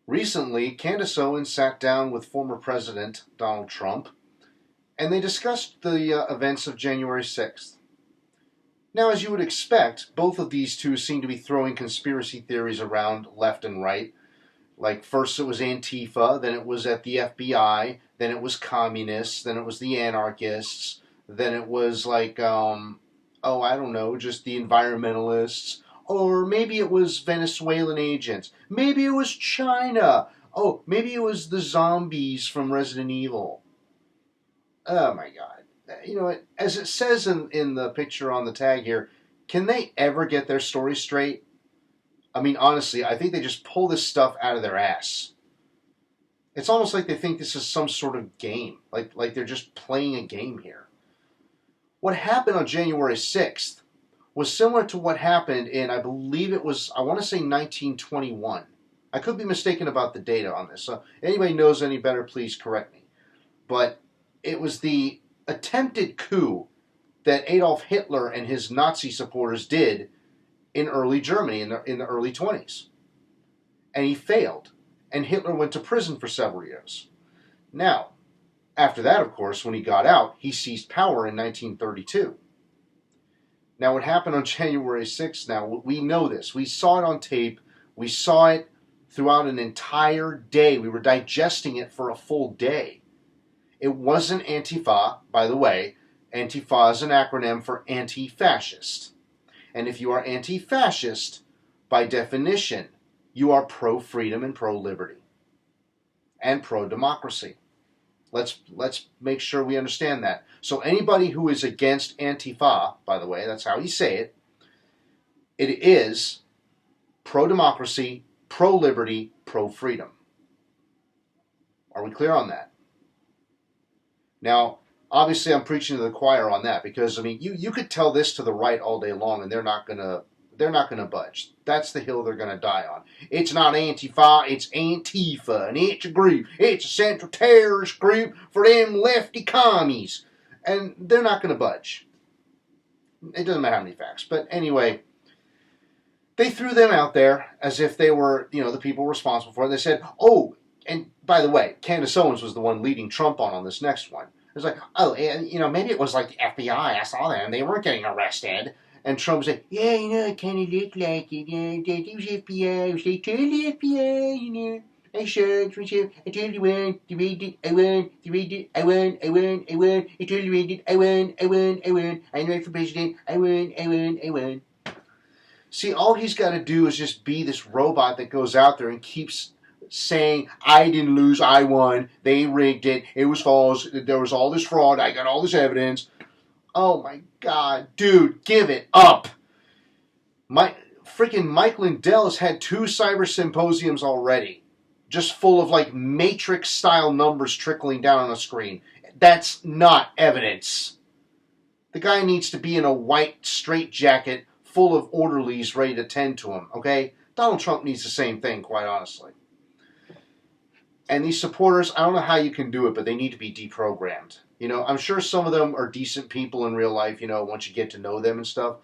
Recently, Candace Owens sat down with former President Donald Trump, and they discussed the events of January 6th. Now, as you would expect, both of these two seem to be throwing conspiracy theories around left and right. Like, first it was Antifa, then it was at the FBI, then it was communists, then it was the anarchists, then it was I don't know, just the environmentalists, or maybe it was Venezuelan agents, maybe it was China, oh, maybe it was the zombies from Resident Evil. Oh my God. As it says in the picture on the tag here, can they ever get their story straight? I mean, honestly, I think they just pull this stuff out of their ass. It's almost like they think this is some sort of game, like they're just playing a game here. What happened on January 6th was similar to what happened in, I believe it was, I want to say 1921. I could be mistaken about the data on this, so anybody knows any better, please correct me. But it was the attempted coup that Adolf Hitler and his Nazi supporters did in early Germany in the early 20s. And he failed. And Hitler went to prison for several years. Now, after that, of course, when he got out, he seized power in 1932. Now, what happened on January 6th, now, we know this. We saw it on tape. We saw it throughout an entire day. We were digesting it for a full day. It wasn't Antifa, by the way. Antifa is an acronym for anti-fascist. And if you are anti-fascist, by definition, you are pro-freedom and pro-liberty. And pro-democracy. Let's make sure we understand that. So anybody who is against Antifa, by the way, that's how you say it, it is pro-democracy, pro-liberty, pro-freedom. Are we clear on that? Now, obviously I'm preaching to the choir on that because, I mean, you could tell this to the right all day long and they're not gonna budge. That's the hill they're gonna die on. It's not Antifa, it's Antifa, and it's a group. It's a central terrorist group for them lefty commies. And they're not gonna budge. It doesn't matter how many facts. But anyway, they threw them out there as if they were, the people responsible for it. They said, oh, and by the way, Candace Owens was the one leading Trump on this next one. It was like, oh, and, maybe it was like the FBI. I saw them. They weren't getting arrested. And Trump said, yeah, it kind of looked like it. It was FBI. They told the FBI, I should. I totally won. They read it. I won. They read it. I won. I totally read it. I won. I'm right for president. I won. See, all he's got to do is just be this robot that goes out there and keeps saying, I didn't lose, I won, they rigged it, it was false, there was all this fraud, I got all this evidence. Oh my God, dude, give it up. Freaking Mike Lindell has had 2 cyber symposiums already, just full of Matrix-style numbers trickling down on a screen. That's not evidence. The guy needs to be in a white straitjacket full of orderlies ready to tend to him, okay? Donald Trump needs the same thing, quite honestly. And these supporters, I don't know how you can do it, but they need to be deprogrammed. I'm sure some of them are decent people in real life, once you get to know them and stuff.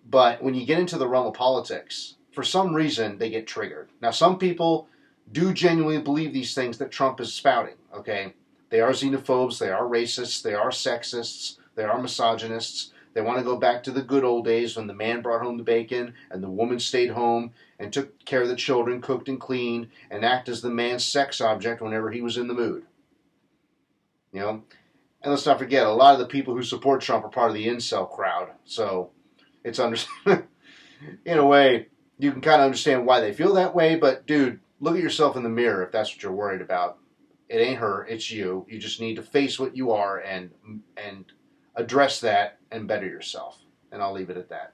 But when you get into the realm of politics, for some reason, they get triggered. Now, some people do genuinely believe these things that Trump is spouting, okay? They are xenophobes, they are racists, they are sexists, they are misogynists. They want to go back to the good old days when the man brought home the bacon and the woman stayed home and took care of the children, cooked and cleaned, and act as the man's sex object whenever he was in the mood. And let's not forget, a lot of the people who support Trump are part of the incel crowd. So it's in a way, you can kind of understand why they feel that way. But dude, look at yourself in the mirror if that's what you're worried about. It ain't her, it's you. You just need to face what you are and address that and better yourself. And I'll leave it at that.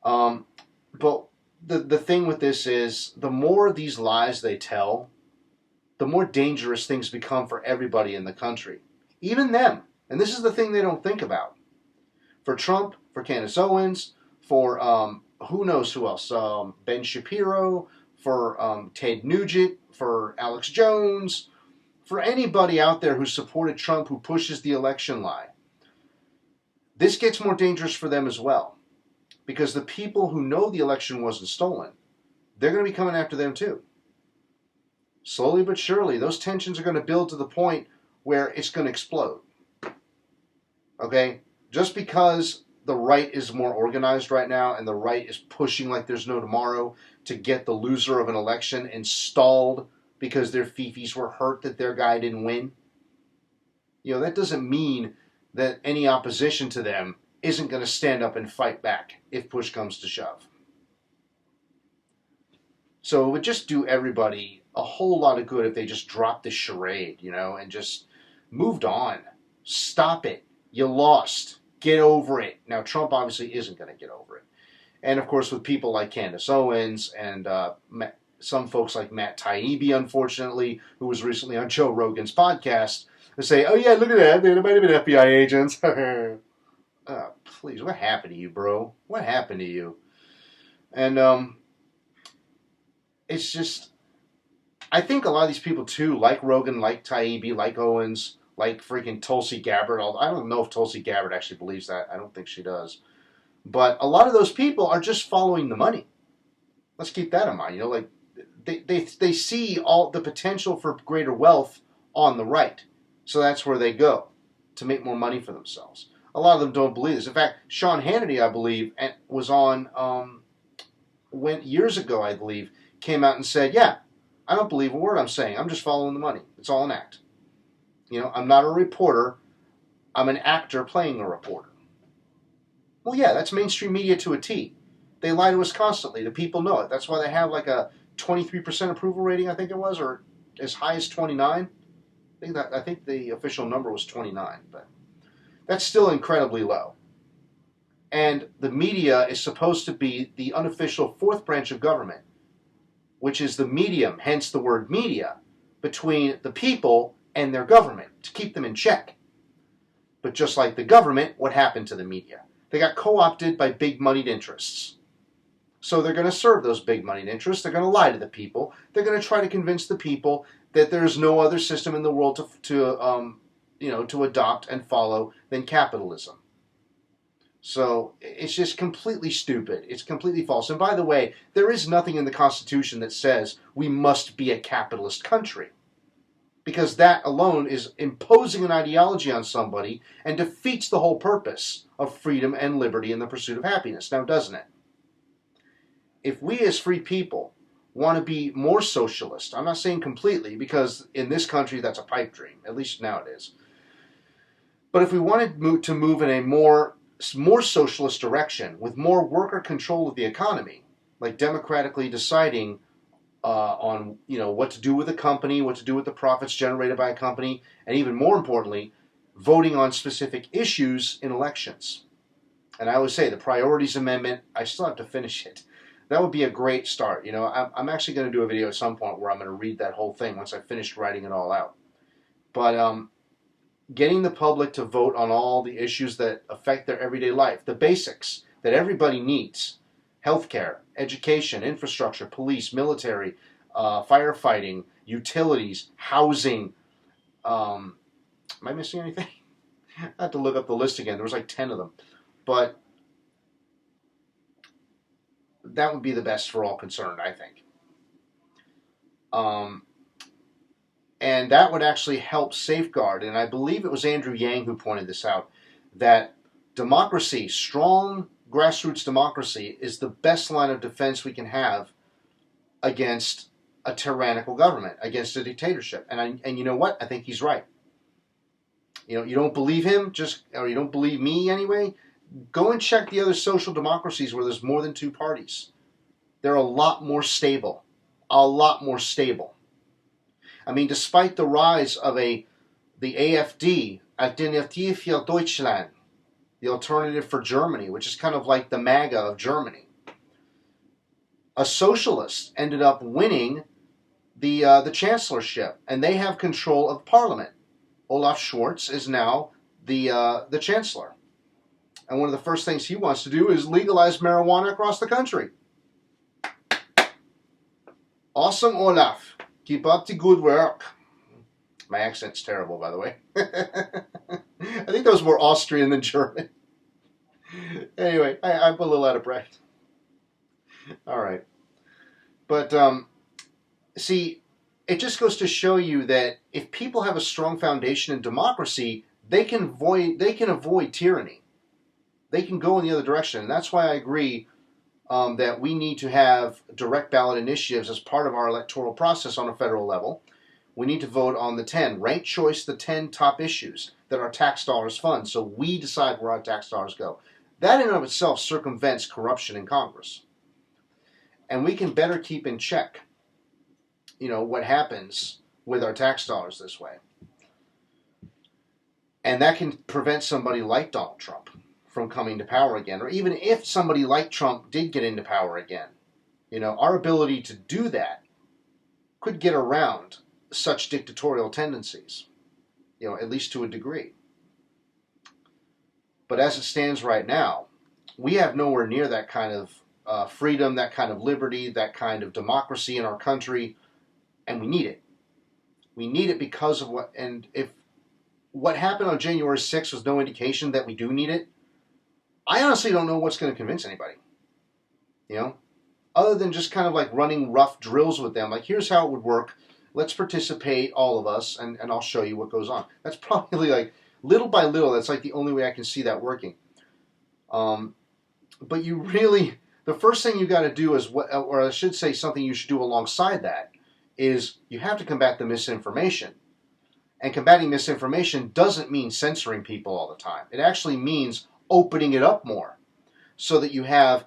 But the thing with this is, the more these lies they tell, the more dangerous things become for everybody in the country. Even them. And this is the thing they don't think about. For Trump, for Candace Owens, for who knows who else, Ben Shapiro, for Ted Nugent, for Alex Jones, for anybody out there who supported Trump, who pushes the election lie. This gets more dangerous for them as well. Because the people who know the election wasn't stolen they're going to be coming after them too. Slowly but surely, those tensions are going to build to the point where it's going to explode. Okay? Just because the right is more organized right now and the right is pushing like there's no tomorrow to get the loser of an election installed because their fifis were hurt that their guy didn't win, that doesn't mean that any opposition to them isn't going to stand up and fight back if push comes to shove. So it would just do everybody a whole lot of good if they just dropped this charade, and just moved on. Stop it. You lost. Get over it. Now, Trump obviously isn't going to get over it. And, of course, with people like Candace Owens and some folks like Matt Taibbi, unfortunately, who was recently on Joe Rogan's podcast, they say, oh, yeah, look at that. They might have been FBI agents. Please, what happened to you, bro? What happened to you? And it's just, I think a lot of these people, too, like Rogan, like Taibbi, like Owens, like freaking Tulsi Gabbard. I don't know if Tulsi Gabbard actually believes that. I don't think she does. But a lot of those people are just following the money. Let's keep that in mind. Like they see all the potential for greater wealth on the right. So that's where they go to make more money for themselves. A lot of them don't believe this. In fact, Sean Hannity, I believe, was on, years ago, I believe, came out and said, yeah, I don't believe a word I'm saying. I'm just following the money. It's all an act. I'm not a reporter. I'm an actor playing a reporter. Well, yeah, that's mainstream media to a T. They lie to us constantly. The people know it. That's why they have like a 23% approval rating, I think it was, or as high as 29. I think the official number was 29, but that's still incredibly low. And the media is supposed to be the unofficial fourth branch of government, which is the medium, hence the word media, between the people and their government, to keep them in check. But just like the government, what happened to the media? They got co-opted by big moneyed interests. So they're going to serve those big moneyed interests. They're going to lie to the people. They're going to try to convince the people that there's no other system in the world to adopt and follow than capitalism. So it's just completely stupid. It's completely false. And by the way, there is nothing in the Constitution that says we must be a capitalist country, because that alone is imposing an ideology on somebody and defeats the whole purpose of freedom and liberty and the pursuit of happiness. Now, doesn't it? If we as free people want to be more socialist, I'm not saying completely, because in this country that's a pipe dream, at least now it is. But if we wanted to move in a more socialist direction with more worker control of the economy, like democratically deciding on what to do with a company, what to do with the profits generated by a company, and even more importantly, voting on specific issues in elections. And I always say the Priorities Amendment, I still have to finish it. That would be a great start. I'm actually going to do a video at some point where I'm going to read that whole thing once I've finished writing it all out. But getting the public to vote on all the issues that affect their everyday life, the basics that everybody needs: healthcare, education, infrastructure, police, military, firefighting, utilities, housing. Am I missing anything? I have to look up the list again. There was like 10 of them. But that would be the best for all concerned, I think. And that would actually help safeguard, and I believe it was Andrew Yang who pointed this out, that democracy, strong grassroots democracy, is the best line of defense we can have against a tyrannical government, against a dictatorship. And you know what? I think he's right. You don't believe him, or you don't believe me anyway, go and check the other social democracies where there's more than two parties. They're a lot more stable. A lot more stable. I mean, despite the rise of the AfD, Alternative für Deutschland, the Alternative for Germany, which is kind of like the MAGA of Germany, a socialist ended up winning the chancellorship, and they have control of parliament. Olaf Scholz is now the chancellor. And one of the first things he wants to do is legalize marijuana across the country. Awesome, Olaf. Keep up the good work. My accent's terrible, by the way. I think that was more Austrian than German. Anyway, I'm a little out of breath. All right. But see, it just goes to show you that if people have a strong foundation in democracy, they can avoid tyranny. They can go in the other direction. And that's why I agree that we need to have direct ballot initiatives as part of our electoral process on a federal level. We need to vote on the 10, rank choice the 10 top issues that our tax dollars fund, so we decide where our tax dollars go. That in and of itself circumvents corruption in Congress. And we can better keep in check, what happens with our tax dollars this way. And that can prevent somebody like Donald Trump from coming to power again. Or even if somebody like Trump did get into power again, our ability to do that could get around such dictatorial tendencies, at least to a degree. But as it stands right now, we have nowhere near that kind of freedom, that kind of liberty, that kind of democracy in our country, and we need it. We need it because of if what happened on January 6th was no indication that we do need it, I honestly don't know what's going to convince anybody, other than just kind of like running rough drills with them. Like, here's how it would work. Let's participate, all of us, and I'll show you what goes on. That's probably like, little by little, that's like the only way I can see that working. But the first thing you got to do is, or I should say something you should do alongside that, is you have to combat the misinformation. And combating misinformation doesn't mean censoring people all the time. It actually means opening it up more so that you have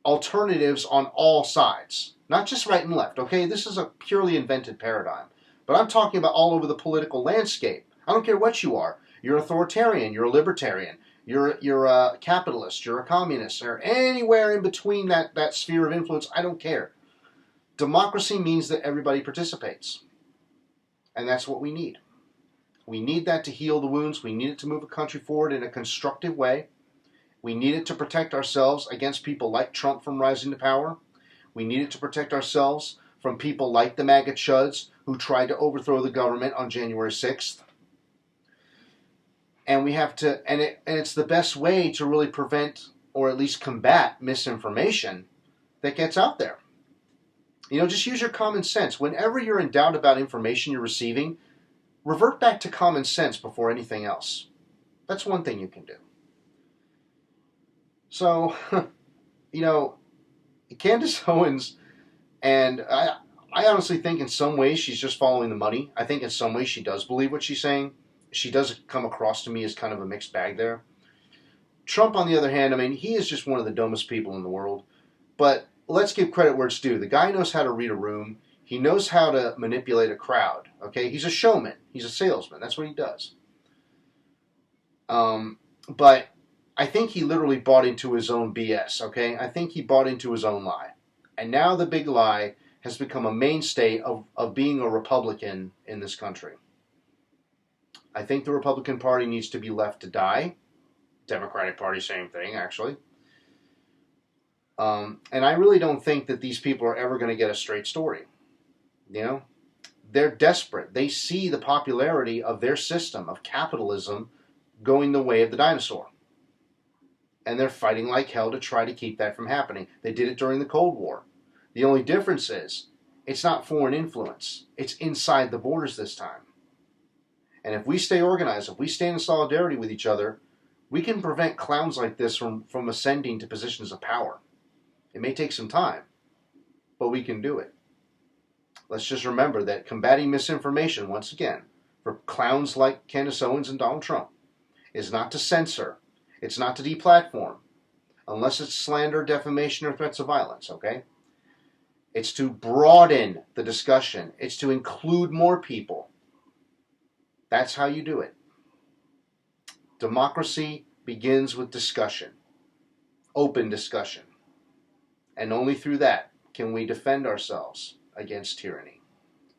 alternatives on all sides, not just right and left. Okay, this is a purely invented paradigm, but I'm talking about all over the political landscape. I don't care what you are. You're authoritarian, you're a libertarian, you're a capitalist, you're a communist, or anywhere in between that sphere of influence. I don't care. Democracy means that everybody participates, and that's what we need. We need that to heal the wounds. We need it to move a country forward in a constructive way. We need it to protect ourselves against people like Trump from rising to power. We need it to protect ourselves from people like the MAGA chuds who tried to overthrow the government on January 6th. And we have to, and it's the best way to really prevent or at least combat misinformation that gets out there. Just use your common sense. Whenever you're in doubt about information you're receiving, revert back to common sense before anything else. That's one thing you can do. So, Candace Owens, and I honestly think in some ways she's just following the money. I think in some ways she does believe what she's saying. She does come across to me as kind of a mixed bag there. Trump, on the other hand, he is just one of the dumbest people in the world. But let's give credit where it's due. The guy knows how to read a room. He knows how to manipulate a crowd. Okay, he's a showman. He's a salesman. That's what he does. But I think he literally bought into his own BS. Okay, I think he bought into his own lie, and now the big lie has become a mainstay of being a Republican in this country. I think the Republican Party needs to be left to die. Democratic Party, same thing, actually. And I really don't think that these people are ever going to get a straight story. They're desperate. They see the popularity of their system of capitalism going the way of the dinosaur. And they're fighting like hell to try to keep that from happening. They did it during the Cold War. The only difference is, it's not foreign influence. It's inside the borders this time. And if we stay organized, if we stand in solidarity with each other, we can prevent clowns like this from ascending to positions of power. It may take some time, but we can do it. Let's just remember that combating misinformation, once again, for clowns like Candace Owens and Donald Trump, is not to censor. It's not to deplatform, unless it's slander, defamation, or threats of violence, okay? It's to broaden the discussion. It's to include more people. That's how you do it. Democracy begins with discussion, open discussion. And only through that can we defend ourselves against tyranny.